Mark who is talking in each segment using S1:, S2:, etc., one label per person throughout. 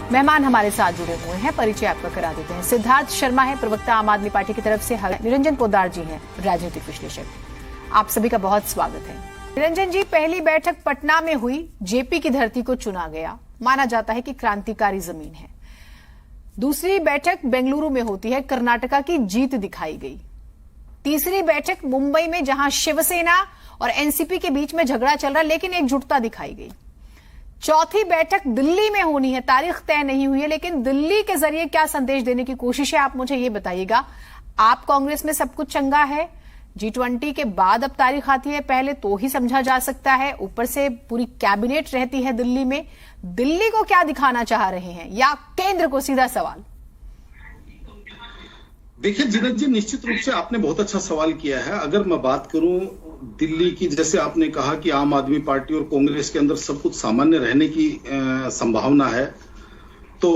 S1: मेहमान हमारे साथ जुड़े हुए हैं, परिचय आपका करा देते हैं। सिद्धार्थ शर्मा है, प्रवक्ता आम आदमी पार्टी की तरफ से। निरंजन पोद्दार जी हैं, राजनीतिक विश्लेषक। आप सभी का बहुत स्वागत है। निरंजन जी, पहली बैठक पटना में हुई, जेपी की धरती को चुना गया, माना जाता है कि क्रांतिकारी जमीन है। दूसरी बैठक बेंगलुरु में होती है, कर्नाटका की जीत दिखाई गई। तीसरी बैठक मुंबई में, जहां शिवसेना और एनसीपी के बीच में झगड़ा चल रहा है, लेकिन एकजुटता दिखाई गई। चौथी बैठक दिल्ली में होनी है, तारीख तय नहीं हुई है, लेकिन दिल्ली के जरिए क्या संदेश देने की कोशिश है, आप मुझे ये बताइएगा। आप कांग्रेस में सब कुछ चंगा है, G20 के बाद अब तारीख आती है, पहले तो ही समझा जा सकता है, ऊपर से पूरी कैबिनेट रहती है दिल्ली में। दिल्ली को क्या दिखाना चाह रहे हैं, या केंद्र को? सीधा सवाल।
S2: देखिए जीनत जी, निश्चित रूप से आपने बहुत अच्छा सवाल किया है। अगर मैं बात करूं दिल्ली की, जैसे आपने कहा कि आम आदमी पार्टी और कांग्रेस के अंदर सब कुछ सामान्य रहने की संभावना है, तो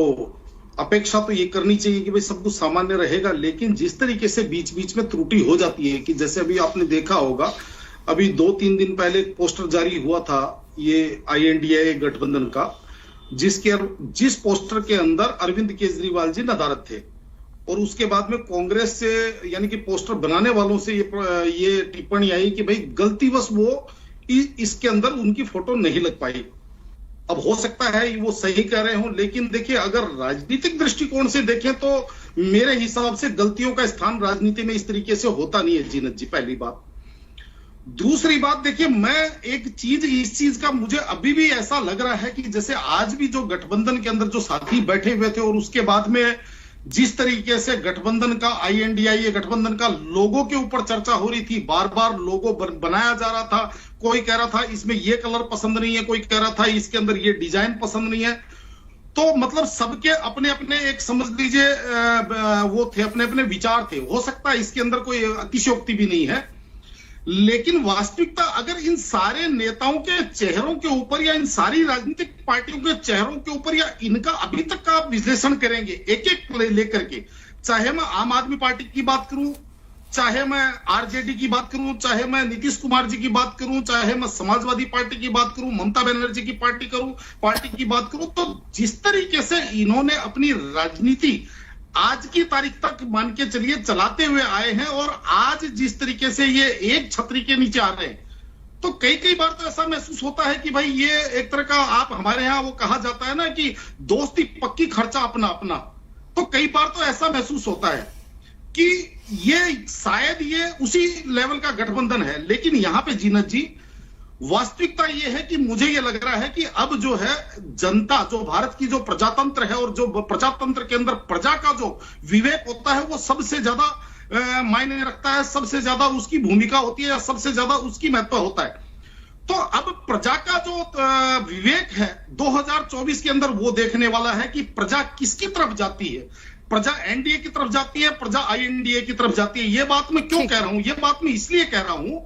S2: अपेक्षा तो ये करनी चाहिए कि भाई सब कुछ सामान्य रहेगा। लेकिन जिस तरीके से बीच बीच में त्रुटि हो जाती है, कि जैसे अभी आपने देखा होगा, अभी 2-3 दिन पहले पोस्टर जारी हुआ था ये INDA गठबंधन का, जिस पोस्टर के अंदर अरविंद केजरीवाल जी नदारद थे, और उसके बाद में कांग्रेस से, यानी कि पोस्टर बनाने वालों से ये टिप्पणी आई कि भाई गलतीवश वो इसके अंदर उनकी फोटो नहीं लग पाई। अब हो सकता है वो सही कह रहे हो, लेकिन देखिए अगर राजनीतिक दृष्टिकोण से देखें तो मेरे हिसाब से गलतियों का स्थान राजनीति में इस तरीके से होता नहीं है जीनत जी, पहली बात। दूसरी बात, देखिए मैं एक चीज, इस चीज का मुझे अभी भी ऐसा लग रहा है कि जैसे आज भी जो गठबंधन के अंदर जो साथी बैठे हुए थे, और उसके बाद में जिस तरीके से गठबंधन का INDA गठबंधन का लोगो के ऊपर चर्चा हो रही थी, बार बार लोगो बनाया जा रहा था, कोई कह रहा था इसमें ये कलर पसंद नहीं है, कोई कह रहा था इसके अंदर ये डिजाइन पसंद नहीं है, तो मतलब सबके अपने अपने एक समझ लीजिए वो थे, अपने अपने विचार थे। हो सकता है इसके अंदर कोई अतिशयोक्ति भी नहीं है, लेकिन वास्तविकता अगर इन सारे नेताओं के चेहरों के ऊपर, या इन सारी राजनीतिक पार्टियों के चेहरों के ऊपर, या इनका अभी तक का आप विश्लेषण करेंगे एक एक लेकर के, चाहे मैं आम आदमी पार्टी की बात करूं, चाहे मैं RJD की बात करूं, चाहे मैं नीतीश कुमार जी की बात करूं, चाहे मैं समाजवादी पार्टी की बात करूं, ममता बनर्जी की पार्टी की बात करूं, तो जिस तरीके से इन्होंने अपनी राजनीति आज की तारीख तक मान के चलिए चलाते हुए आए हैं, और आज जिस तरीके से ये एक छतरी के नीचे आ रहे हैं, तो कई बार तो ऐसा महसूस होता है कि भाई ये एक तरह का, आप हमारे यहाँ वो कहा जाता है ना कि दोस्ती पक्की, खर्चा अपना अपना। तो कई बार तो ऐसा महसूस होता है कि ये शायद ये उसी लेवल का गठबंधन है। लेकिन यहां पे जीनत जी, वास्तविकता यह है कि मुझे यह लग रहा है कि अब जो है जनता, जो भारत की जो प्रजातंत्र है, और जो प्रजातंत्र के अंदर प्रजा का जो विवेक होता है, वो सबसे ज्यादा मायने रखता है, सबसे ज्यादा उसकी भूमिका होती है, सबसे ज्यादा उसकी महत्व होता है। तो अब प्रजा का जो विवेक है 2024 के अंदर, वो देखने वाला है कि प्रजा किसकी तरफ जाती है। प्रजा NDA की तरफ जाती है, प्रजा INDA की तरफ जाती है। ये बात मैं क्यों कह रहा हूं? ये बात मैं इसलिए कह रहा हूं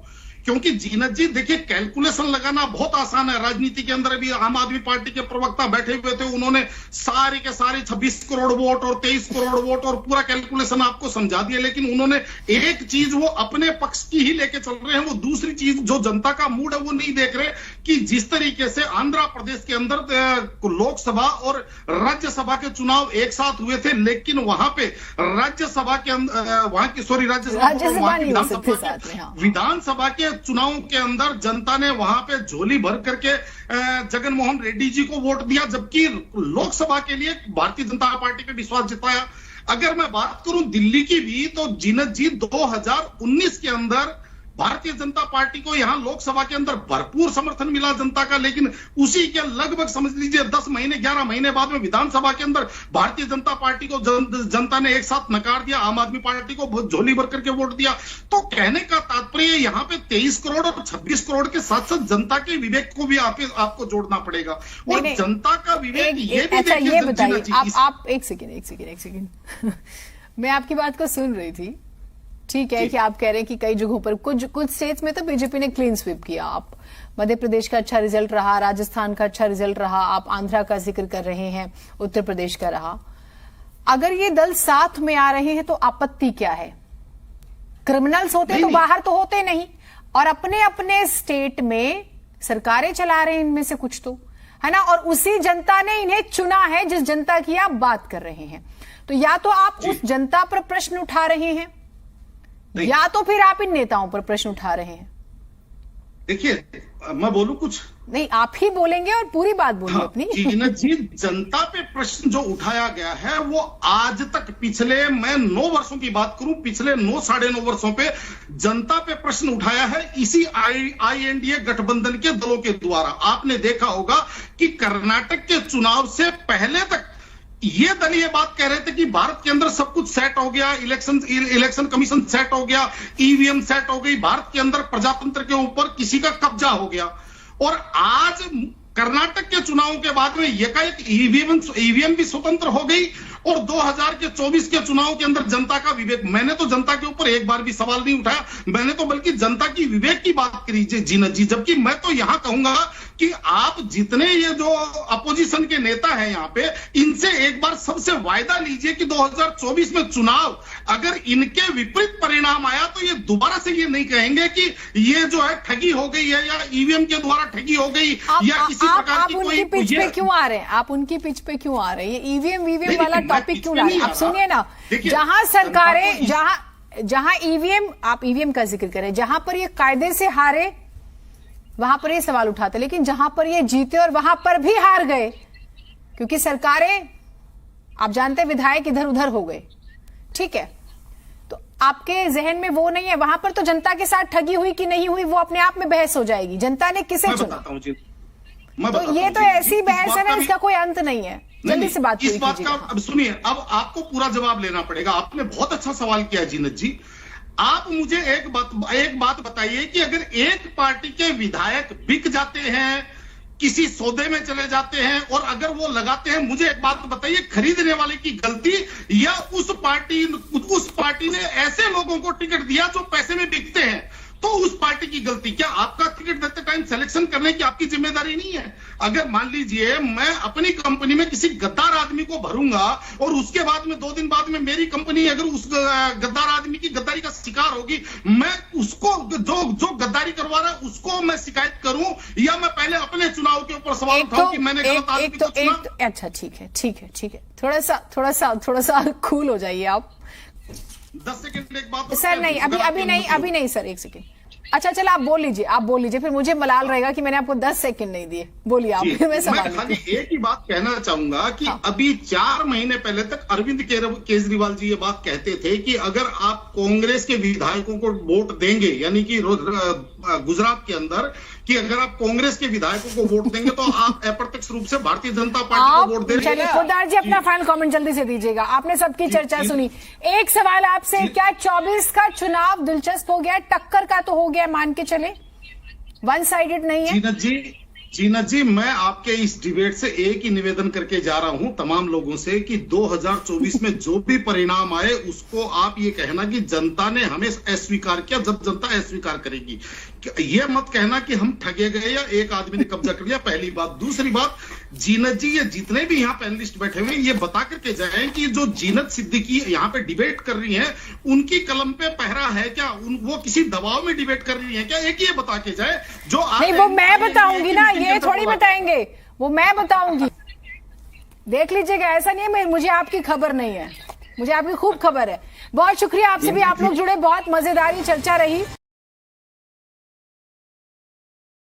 S2: क्योंकि जीनत जी देखिए, कैलकुलेशन लगाना बहुत आसान है राजनीति के अंदर। अभी आम आदमी पार्टी के प्रवक्ता बैठे हुए थे, उन्होंने सारे के सारे 26 करोड़ वोट और 23 करोड़ वोट और पूरा कैलकुलेशन आपको समझा दिया, लेकिन उन्होंने एक चीज वो अपने पक्ष की ही लेके चल रहे हैं, वो दूसरी चीज जो जनता का मूड है वो नहीं देख रहे। कि जिस तरीके से आंध्र प्रदेश के अंदर लोकसभा और राज्यसभा के चुनाव एक साथ हुए थे, लेकिन वहां पे राज्यसभा के अंदर, वहां की सॉरी विधानसभा के चुनाव के अंदर जनता ने वहां पे झोली भर करके जगन मोहन रेड्डी जी को वोट दिया, जबकि लोकसभा के लिए भारतीय जनता पार्टी पे विश्वास जताया। अगर मैं बात करूं दिल्ली की भी, तो जीनत जी 2019 के अंदर भारतीय जनता पार्टी को यहां लोकसभा के अंदर भरपूर समर्थन मिला जनता का, लेकिन उसी के लगभग समझ लीजिए 10 महीने 11 महीने बाद में विधानसभा के अंदर भारतीय जनता पार्टी को जनता ने एक साथ नकार दिया, आम आदमी पार्टी को झोली भर करके वोट दिया। तो कहने का तात्पर्य यहाँ पे 23 करोड़ और 26 करोड़ के साथ साथ जनता के विवेक को भी आपको जोड़ना पड़ेगा, और जनता का विवेक ये भी
S1: अच्छा, ये बताइए आप एक सेकेंड मैं आपकी बात को सुन रही थी। ठीक है कि आप कह रहे हैं कि कई जगहों पर, कुछ स्टेट्स में तो बीजेपी ने क्लीन स्वीप किया। आप मध्य प्रदेश का अच्छा रिजल्ट रहा, राजस्थान का अच्छा रिजल्ट रहा, आप आंध्रा का जिक्र कर रहे हैं, उत्तर प्रदेश का रहा। अगर ये दल साथ में आ रहे हैं तो आपत्ति क्या है? क्रिमिनल्स होते तो बाहर तो होते नहीं, और अपने अपने स्टेट में सरकारें चला रहे हैं इनमें से कुछ। तो है ना, और उसी जनता ने इन्हें चुना है जिस जनता की आप बात कर रहे हैं। तो या तो आप उस जनता पर प्रश्न उठा रहे हैं या तो फिर आप इन नेताओं पर प्रश्न उठा रहे हैं।
S2: देखिए, मैं बोलूं कुछ?
S1: नहीं, आप ही बोलेंगे और पूरी बात बोलिए अपनी।
S2: जीनत जी, जनता पे प्रश्न जो उठाया गया है वो आज तक पिछले, मैं 9 वर्षों की बात करूं, पिछले 9 साढ़े 9 वर्षों पे जनता पे प्रश्न उठाया है इसी INDA गठबंधन के दलों के द्वारा। आपने देखा होगा कि कर्नाटक के चुनाव से पहले तक ये दल ये बात कह रहे थे कि भारत के अंदर सब कुछ सेट हो गया, इलेक्शन कमीशन सेट हो गया, EVM सेट हो गई, भारत के अंदर प्रजातंत्र के ऊपर किसी का कब्जा हो गया। और आज कर्नाटक के चुनावों के बाद में एकाएक ईवीएम भी स्वतंत्र हो गई और 2024 के चुनाव के अंदर जनता का विवेक, मैंने तो जनता के ऊपर एक बार भी सवाल नहीं उठाया, मैंने तो बल्कि जनता की विवेक की बात करी जीनत जी। जबकि मैं तो यहां कहूंगा कि आप जितने ये जो अपोजिशन के नेता हैं यहाँ पे, इनसे एक बार सबसे वायदा लीजिए कि 2024 में चुनाव अगर इनके विपरीत परिणाम आया तो ये दोबारा से ये नहीं कहेंगे कि ये जो है ठगी हो गई है या ईवीएम के द्वारा ठगी हो गई या किसी प्रकार की कोई।
S1: उनकी पिच पे क्यों आ रहे हैं? आप उनकी पिच पे क्यों आ रहे हैं? ये ईवीएम वाला टॉपिक क्यों ला रहे हैं? आप सुनिए ना, जहां सरकारें, जहां ईवीएम, आप ईवीएम का जिक्र करें, जहां पर ये कायदे से हारे वहां पर ये सवाल उठाते, लेकिन जहां पर ये जीते और वहां पर भी हार गए क्योंकि सरकारें, आप जानते हैं, विधायक इधर उधर हो गए। ठीक है, तो आपके जहन में वो नहीं है। वहां पर तो जनता के साथ ठगी हुई कि नहीं हुई वो अपने आप में बहस हो जाएगी, जनता ने किसे चुना। तो ये तो ऐसी बहस है ना, इसका कोई अंत नहीं है। जल्दी से बात
S2: इस बात का अब सुनिए, अब आपको पूरा जवाब लेना पड़ेगा। आपने बहुत अच्छा सवाल किया जीनत जी। आप मुझे एक बात बताइए कि अगर एक पार्टी के विधायक बिक जाते हैं, किसी सौदे में चले जाते हैं और अगर वो लगाते हैं, मुझे एक बात बताइए, खरीदने वाले की गलती या उस पार्टी ने ऐसे लोगों को टिकट दिया जो पैसे में बिकते हैं, तो उस पार्टी की गलती? क्या आपका टिकट देते टाइम सिलेक्शन करने की आपकी जिम्मेदारी नहीं है? अगर मान लीजिए मैं अपनी कंपनी में किसी गद्दार आदमी को भरूंगा और उसके बाद में 2 दिन बाद में मेरी कंपनी अगर उस गद्दार आदमी की गद्दारी का शिकार होगी, मैं उसको जो गद्दारी करवा रहा है उसको मैं शिकायत करूं या मैं पहले अपने चुनाव के ऊपर सवाल उठाऊं कि मैंने गलत आदमी को चुना?
S1: अच्छा, ठीक है, थोड़ा सा कूल हो जाइए आप।
S2: 10 सेकंड एक बात
S1: सर, नहीं, अभी नहीं सर, 1 सेकंड। अच्छा, चलो आप बोल लीजिए, फिर मुझे मलाल रहेगा कि मैंने आपको 10 सेकंड नहीं दिए। बोलिए आप, फिर मैं सवाल।
S2: खाली एक ही बात कहना चाहूंगा कि अभी 4 महीने पहले तक अरविंद केजरीवाल जी ये बात कहते थे कि अगर आप कांग्रेस के विधायकों को वोट देंगे, यानी कि गुजरात के अंदर, कि अगर आप कांग्रेस के विधायकों को वोट देंगे तो आप अप्रत्यक्ष रूप से भारतीय जनता पार्टी को वोट देंगे।
S1: चलिए, पोद्दार जी अपना फाइनल कमेंट जल्दी से दीजिएगा। आपने सबकी चर्चा सुनी। एक सवाल आपसे, क्या 24 का चुनाव दिलचस्प हो गया? टक्कर का तो हो गया, मान के चले, वन साइडेड नहीं है।
S2: जीनत जी, मैं आपके इस डिबेट से एक ही निवेदन करके जा रहा हूं तमाम लोगों से कि 2024 में जो भी परिणाम आए उसको आप ये कहना कि जनता ने हमें अस्वीकार किया। जब जनता अस्वीकार करेगी, ये मत कहना कि हम ठगे गए या एक आदमी ने कब्जा कर लिया। पहली बात। दूसरी बात, जीनत जी, ये जितने भी यहाँ पैनलिस्ट बैठे हुए ये बता करके जाएं कि जो जीनत सिद्दीकी यहाँ पे डिबेट कर रही हैं, उनकी कलम पे पहरा है क्या? वो किसी दबाव में डिबेट कर रही है क्या? एक ये बता के जाए। जो
S1: नहीं, वो मैं बताऊंगी ना, ये थोड़ी बताएंगे, वो मैं बताऊंगी। देख लीजिएगा, ऐसा नहीं है मुझे आपकी खबर नहीं है, मुझे आपकी खूब खबर है। बहुत शुक्रिया, आपसे भी आप लोग जुड़े, बहुत मजेदार चर्चा रही।